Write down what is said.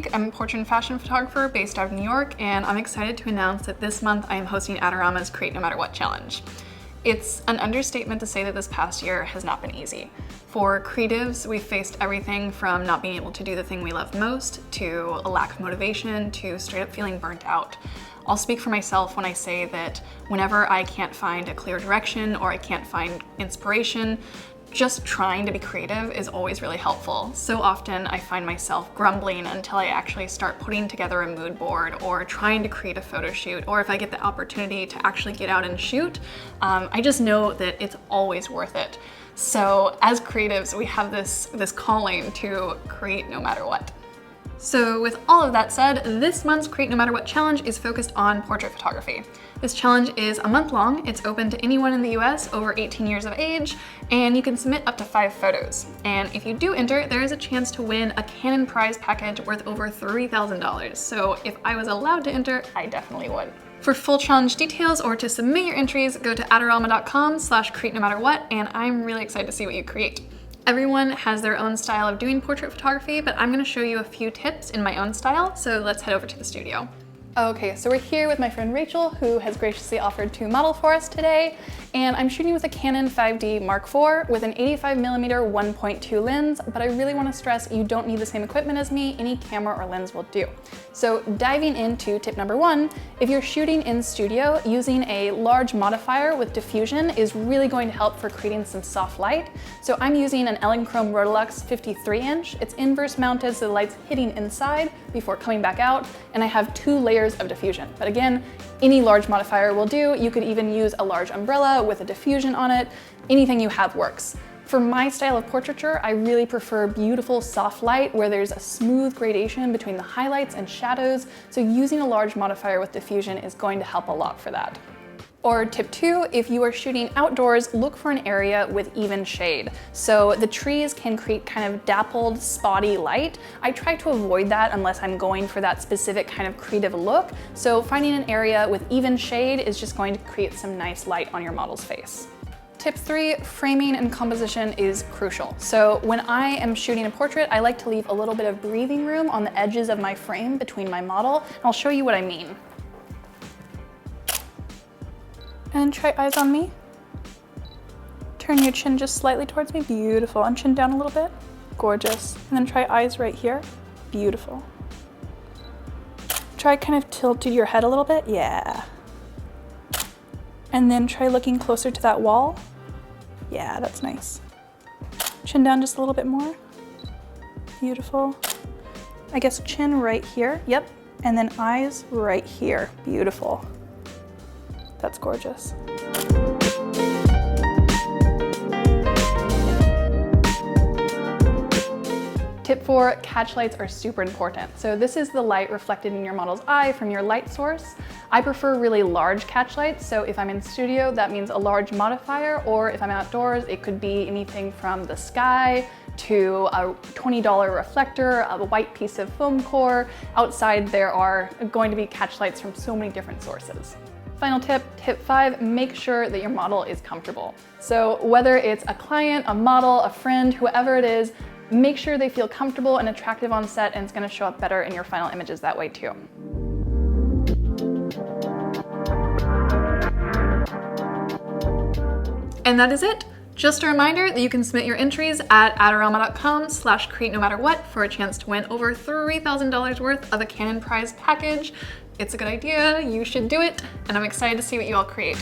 Teague. I'm a portrait and fashion photographer based out of New York, and I'm excited to announce that this month I am hosting Adorama's Create No Matter What challenge. It's an understatement to say that this past year has not been easy. For creatives, we've faced everything from not being able to do the thing we love most, to a lack of motivation, to straight up feeling burnt out. I'll speak for myself when I say that whenever I can't find a clear direction or I can't find inspiration, just trying to be creative is always really helpful. So often I find myself grumbling until I actually start putting together a mood board or trying to create a photo shoot, or if I get the opportunity to actually get out and shoot, I just know that it's always worth it. So as creatives, we have this calling to create no matter what. So with all of that said, this month's Create No Matter What challenge is focused on portrait photography. This challenge is a month long. It's open to anyone in the US over 18 years of age, and you can submit up to 5 photos. And if you do enter, there is a chance to win a Canon prize package worth over $3,000. So if I was allowed to enter, I definitely would. For full challenge details or to submit your entries, go to adorama.com/createnomatterwhat, and I'm really excited to see what you create. Everyone has their own style of doing portrait photography, but I'm gonna show you a few tips in my own style, so let's head over to the studio. Okay, so we're here with my friend Rachel, who has graciously offered to model for us today, and I'm shooting with a Canon 5D Mark IV with an 85mm 1.2 lens, but I really want to stress you don't need the same equipment as me. Any camera or lens will do. So diving into tip number 1, if you're shooting in studio, using a large modifier with diffusion is really going to help for creating some soft light. So I'm using an Elechrome Rotolux 53-inch. It's inverse mounted, so the light's hitting inside before coming back out, and I have 2 layers of diffusion. But again, any large modifier will do. You could even use a large umbrella with a diffusion on it. Anything you have works. For my style of portraiture, I really prefer beautiful soft light where there's a smooth gradation between the highlights and shadows, so using a large modifier with diffusion is going to help a lot for that. Or tip 2, if you are shooting outdoors, look for an area with even shade. So the trees can create kind of dappled, spotty light. I try to avoid that unless I'm going for that specific kind of creative look. So finding an area with even shade is just going to create some nice light on your model's face. Tip 3, framing and composition is crucial. So when I am shooting a portrait, I like to leave a little bit of breathing room on the edges of my frame between my model, and I'll show you what I mean. And try eyes on me. Turn your chin just slightly towards me. Beautiful. And chin down a little bit. Gorgeous. And then try eyes right here. Beautiful. Try kind of tilting your head a little bit. Yeah. And then try looking closer to that wall. Yeah, that's nice. Chin down just a little bit more. Beautiful. I guess chin right here. Yep. And then eyes right here. Beautiful. That's gorgeous. Tip 4, catch lights are super important. So this is the light reflected in your model's eye from your light source. I prefer really large catch lights, so if I'm in studio, that means a large modifier, or if I'm outdoors, it could be anything from the sky to a $20 reflector, a white piece of foam core. Outside, there are going to be catch lights from so many different sources. Final tip, tip 5, make sure that your model is comfortable. So whether it's a client, a model, a friend, whoever it is, make sure they feel comfortable and attractive on set, and it's gonna show up better in your final images that way too. And that is it. Just a reminder that you can submit your entries at adorama.com/createnomatterwhat for a chance to win over $3,000 worth of a Canon prize package. It's a good idea, you should do it, and I'm excited to see what you all create.